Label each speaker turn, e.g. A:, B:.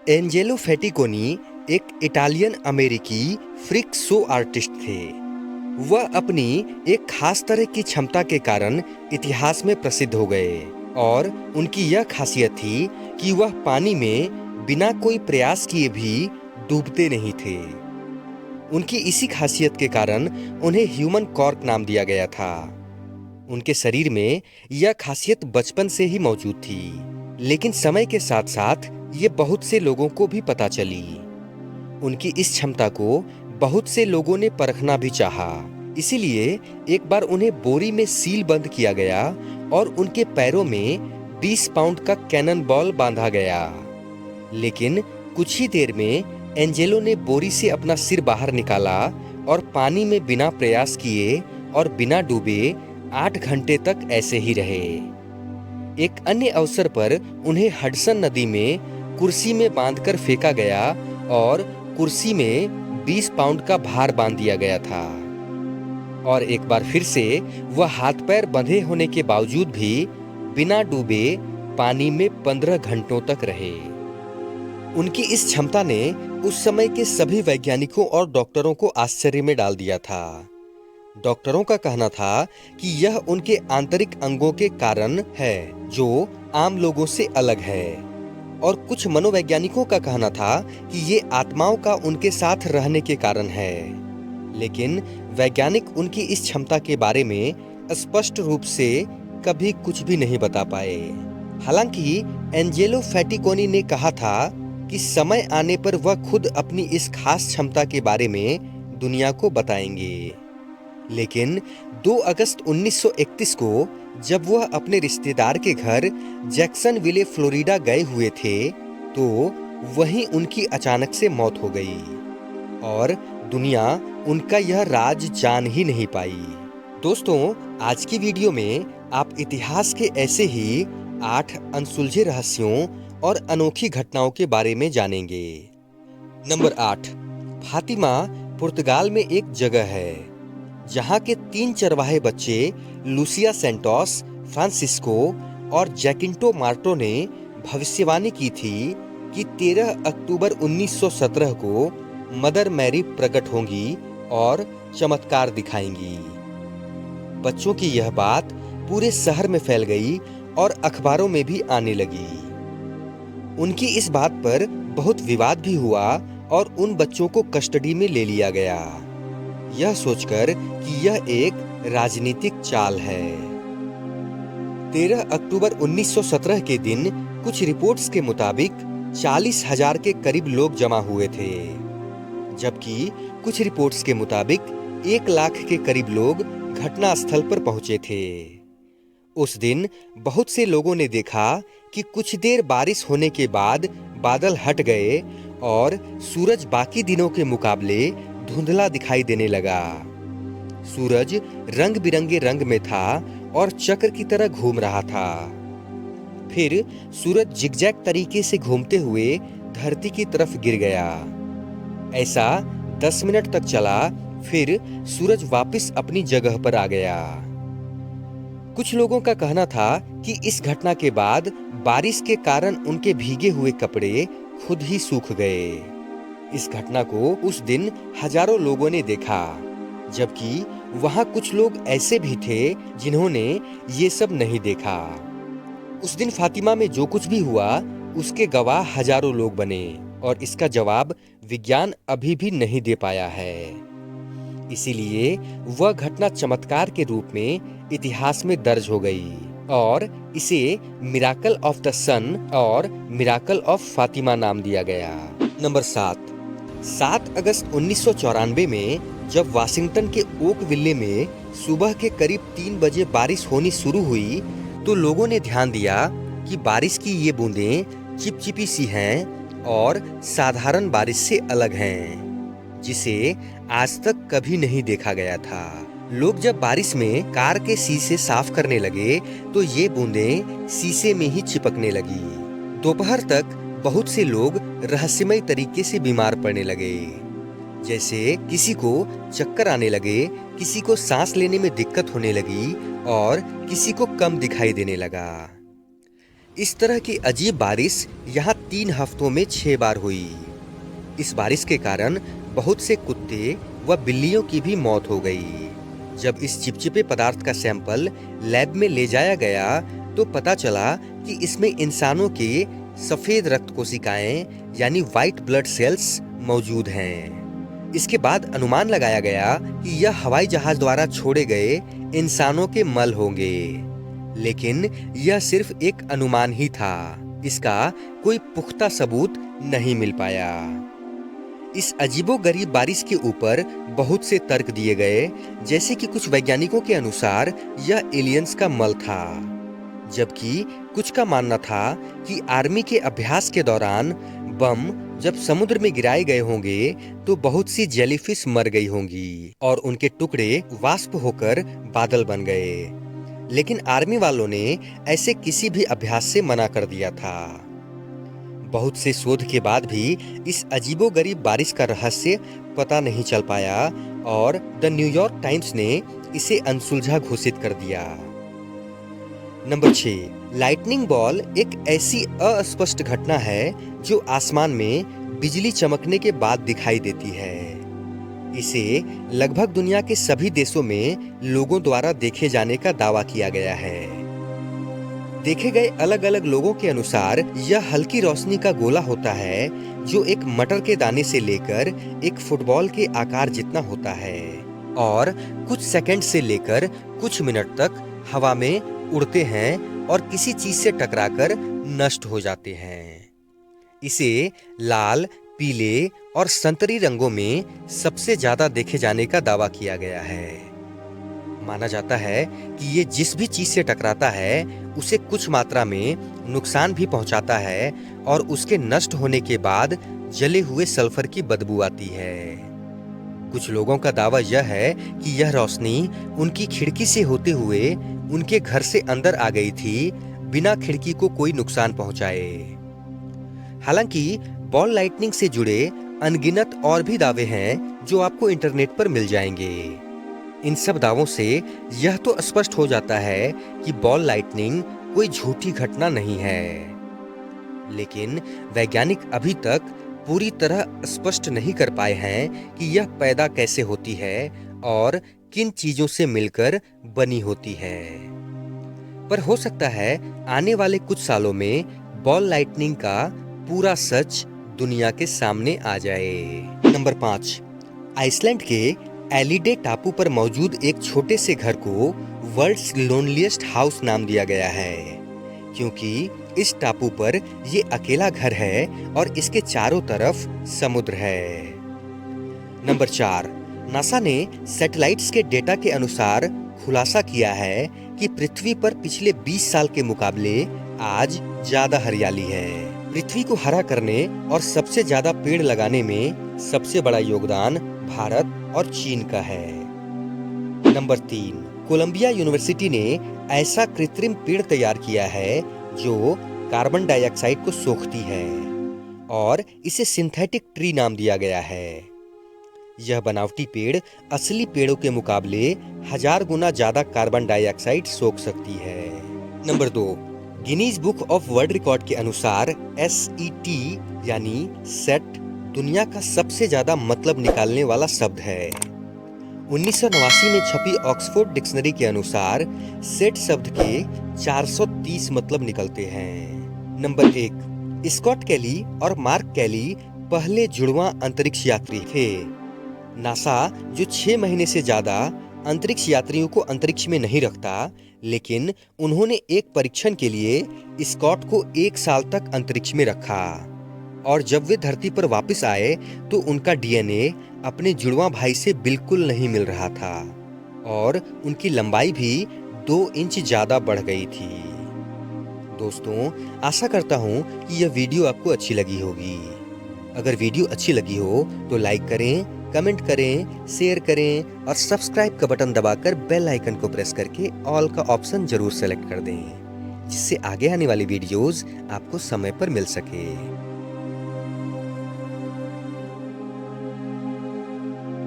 A: Angelo फेटिकोनी एक Italian अमेरिकी फ्रिक show artist थे। वह अपनी एक खास तरह की क्षमता के कारण इतिहास में प्रसिद्ध हो गए और उनकी यह खासियत थी कि वह पानी में बिना कोई प्रयास किए भी डूबते नहीं थे। उनकी इसी खासियत के कारण उन्हें ह्यूमन कॉर्क नाम दिया गया था। उनके शरीर में यह खासियत बचपन से ही मौजूद थी, लेकिन समय के साथ साथ ये बहुत से लोगों को भी पता चली। उनकी इस क्षमता को बहुत से लोगों ने परखना भी चाहा, इसीलिए एक बार उन्हें बोरी में सील बंद किया गया और उनके पैरों में 20 पाउंड का कैनन बॉल बांधा गया। लेकिन कुछ ही देर में एंजेलो ने बोरी से अपना सिर बाहर निकाला और पानी में बिना प्रयास किए और बिना डूबे 8 घंटे तक ऐसे ही रहे। एक अन्य अवसर पर उन्हें हडसन नदी में कुर्सी में बांधकर फेंका गया और कुर्सी में 20 पाउंड का भार बांध दिया गया था। और एक बार फिर से वह हाथ पैर बंधे होने के बावजूद भी बिना डूबे पानी में 15 घंटों तक रहे। उनकी इस क्षमता ने उस समय के सभी वैज्ञानिकों और डॉक्टरों को आश्चर्य में डाल दिया था। डॉक्टरों का कहना था कि यह उनके आंतरिक अंगों के कारण है जो आम लोगों से अलग है, और कुछ मनोवैज्ञानिकों का कहना था कि ये आत्माओं का उनके साथ रहने के कारण है। लेकिन वैज्ञानिक उनकी इस क्षमता के बारे में स्पष्ट रूप से कभी कुछ भी नहीं बता पाए। हालांकि एंजेलो फेटिकोनी ने कहा था कि समय आने पर वह खुद अपनी इस खास क्षमता के बारे में दुनिया को बताएंगे। लेकिन 2 अगस्त 1931 को जब वह अपने रिश्तेदार के घर जैक्सनविले फ्लोरिडा गए हुए थे तो वहीं उनकी अचानक से मौत हो गई और दुनिया उनका यह राज जान ही नहीं पाई। दोस्तों, आज की वीडियो में आप इतिहास के ऐसे ही 8 अनसुलझे रहस्यों और अनोखी घटनाओं के बारे में जानेंगे। नंबर 8, फातिमा पुर्तगाल में एक जगह है जहां के 3 चरवाहे बच्चे लूसिया सेंटोस, फ्रांसिस्को और जैकिंटो मार्टो ने भविष्यवाणी की थी कि 13 अक्टूबर 1917 को मदर मैरी प्रकट होंगी और चमत्कार दिखाएंगी। बच्चों की यह बात पूरे शहर में फैल गई और अखबारों में भी आने लगी। उनकी इस बात पर बहुत विवाद भी हुआ और उन बच्चों को कस्टडी में ले लिया गया, यह सोचकर कि यह एक राजनीतिक चाल है। 13 अक्टूबर 1917 के दिन कुछ रिपोर्ट्स के मुताबिक 40,000 के करीब लोग जमा हुए थे, जबकि कुछ रिपोर्ट्स के मुताबिक 1 लाख के करीब लोग घटना स्थल पर पहुंचे थे। उस दिन बहुत से लोगों ने देखा कि कुछ देर बारिश होने के बाद बादल हट गए और सूरज बाकी दिनों के मुकाबले धुंधला दिखाई देने लगा। सूरज रंग बिरंगे रंग में था और चक्र की तरह घूम रहा था। फिर सूरज जिगजैग तरीके से घूमते हुए धरती की तरफ गिर गया। ऐसा 10 मिनट तक चला, फिर सूरज वापस अपनी जगह पर आ गया। कुछ लोगों का कहना था कि इस घटना के बाद बारिश के कारण उनके भीगे हुए कपड़े खुद ही सूख गए। इस घटना को उस दिन हजारों लोगों ने देखा, जबकि वहां कुछ लोग ऐसे भी थे जिन्होंने ये सब नहीं देखा। उस दिन फातिमा में जो कुछ भी हुआ उसके गवाह हजारों लोग बने और इसका जवाब विज्ञान अभी भी नहीं दे पाया है। इसीलिए वह घटना चमत्कार के रूप में इतिहास में दर्ज हो गई और इसे मिराकल ऑफ द सन और मिराकल ऑफ फातिमा नाम दिया गया। नंबर 7 अगस्त 1994 में जब वाशिंगटन के ओक विले में सुबह के करीब 3 बजे बारिश होनी शुरू हुई तो लोगों ने ध्यान दिया कि बारिश की ये बूंदें चिपचिपी सी हैं और साधारण बारिश से अलग हैं, जिसे आज तक कभी नहीं देखा गया था। लोग जब बारिश में कार के शीशे साफ करने लगे तो ये बूंदें शीशे में ही चिपकने लगी। दोपहर तक बहुत से लोग रहस्यमय तरीके से बीमार पड़ने लगे, जैसे किसी को चक्कर आने लगे, किसी को सांस लेने में दिक्कत होने लगी और किसी को कम दिखाई देने लगा। इस तरह की अजीब बारिश यहाँ 3 हफ्तों में 6 बार हुई। इस बारिश के कारण बहुत से कुत्ते व बिल्लियों की भी मौत हो गई। जब इस चिपचिपे पदार्थ का सैंपल लैब में ले जाया गया तो पता चला कि इसमें इंसानों के सफेद रक्त कोशिकाएं यानी व्हाइट ब्लड सेल्स मौजूद हैं। इसके बाद अनुमान लगाया गया कि यह हवाई जहाज द्वारा छोड़े गए इंसानों के मल होंगे, लेकिन यह सिर्फ एक अनुमान ही था। इसका कोई पुख्ता सबूत नहीं मिल पाया। इस अजीबोगरीब बारिश के ऊपर बहुत से तर्क दिए गए, जैसे कि कुछ वैज्ञानिकों के अनुसार यह एलियंस का मल था, जबकि कुछ का मानना था कि आर्मी के अभ्यास के दौरान बम जब समुद्र में गिराए गए होंगे तो बहुत सी जेलीफिश मर गई होंगी और उनके टुकड़े वाष्प होकर बादल बन गए। लेकिन आर्मी वालों ने ऐसे किसी भी अभ्यास से मना कर दिया था। बहुत से शोध के बाद भी इस अजीबोगरीब बारिश का रहस्य पता नहीं चल पाया और द न्यूयॉर्क टाइम्स ने इसे अनसुलझा घोषित कर दिया। नंबर 6, लाइटनिंग बॉल एक ऐसी अस्पष्ट घटना है जो आसमान में बिजली चमकने के बाद दिखाई देती है। इसे लगभग दुनिया के सभी देशों में लोगों द्वारा देखे जाने का दावा किया गया है। देखे गए अलग अलग लोगों के अनुसार यह हल्की रोशनी का गोला होता है जो एक मटर के दाने से लेकर एक फुटबॉल के आकार जितना होता है और कुछ सेकंड से लेकर कुछ मिनट तक हवा में उड़ते हैं और किसी चीज से टकराकर नष्ट हो जाते हैं। इसे लाल, पीले और संतरी रंगों में सबसे ज्यादा देखे जाने का दावा किया गया है। माना जाता है कि ये जिस भी चीज से टकराता है उसे कुछ मात्रा में नुकसान भी पहुंचाता है और उसके नष्ट होने के बाद जले हुए सल्फर की बदबू आती है। कुछ लोगों का दावा यह है कि यह रोशनी उनकी खिड़की से होते हुए उनके घर से अंदर आ गई थी, बिना खिड़की को कोई नुकसान पहुंचाए। हालांकि बॉल लाइटनिंग से जुड़े अनगिनत और भी दावे हैं जो आपको इंटरनेट पर मिल जाएंगे। इन सब दावों से यह तो स्पष्ट हो जाता है कि बॉल लाइटनिंग कोई झूठी घटना नहीं है, लेकिन वैज्ञानिक अभी तक पूरी तरह स्पष्ट नहीं कर पाए हैं कि यह पैदा कैसे होती है और किन चीजों से मिलकर बनी होती है। पर हो सकता है आने वाले कुछ सालों में बॉल लाइटनिंग का पूरा सच दुनिया के सामने आ जाए। नंबर 5, आइसलैंड के एलिडे टापू पर मौजूद एक छोटे से घर को वर्ल्ड्स लोनलीएस्ट हाउस नाम दिया गया है, क्योंकि इस टापू पर ये अकेला घर है और इसके चारों तरफ समुद्र है। नंबर 4, नासा ने सैटेलाइट्स के डेटा के अनुसार खुलासा किया है कि पृथ्वी पर पिछले 20 साल के मुकाबले आज ज्यादा हरियाली है। पृथ्वी को हरा करने और सबसे ज्यादा पेड़ लगाने में सबसे बड़ा योगदान भारत और चीन का है। नंबर 3, कोलंबिया यूनिवर्सिटी ने ऐसा कृत्रिम पेड़ तैयार किया है जो कार्बन डाइऑक्साइड को सोखती है और इसे सिंथेटिक ट्री नाम दिया गया है। यह बनावटी पेड़ असली पेड़ों के मुकाबले 1000 गुना ज्यादा कार्बन डाइऑक्साइड सोख सकती है। Number 2, Guinness book of world record के अनुसार SET यानी सेट दुनिया का सबसे ज्यादा मतलब निकालने वाला शब्द है। 1989 में छपी ऑक्सफोर्ड डिक्शनरी के अनुसार सेट शब्द के 430 मतलब निकलते हैं। नंबर 1, स्कॉट कैली और मार्क कैली पहले जुड़वां अंतरिक्ष यात्री थे। नासा जो 6 महीने से ज्यादा अंतरिक्ष यात्रियों को अंतरिक्ष में नहीं रखता, लेकिन उन्होंने एक परीक्षण के लिए स्कॉट को 1 साल तक अंतरिक्ष में रखा और जब वे धरती पर वापस आए तो उनका DNA अपने जुड़वां भाई से बिल्कुल नहीं मिल रहा था और उनकी लंबाई भी 2 इंच ज्यादा बढ़ गई थी। दोस्तों, आशा करता हूं कि यह वीडियो आपको अच्छी लगी होगी। अगर वीडियो अच्छी लगी हो तो लाइक करें, कमेंट करें, शेयर करें और सब्सक्राइब का बटन दबाकर बेल आइकन को प्रेस करके ऑल का ऑप्शन जरूर सेलेक्ट कर दें, जिससे आगे आने वाली वीडियोस आपको समय पर मिल सके।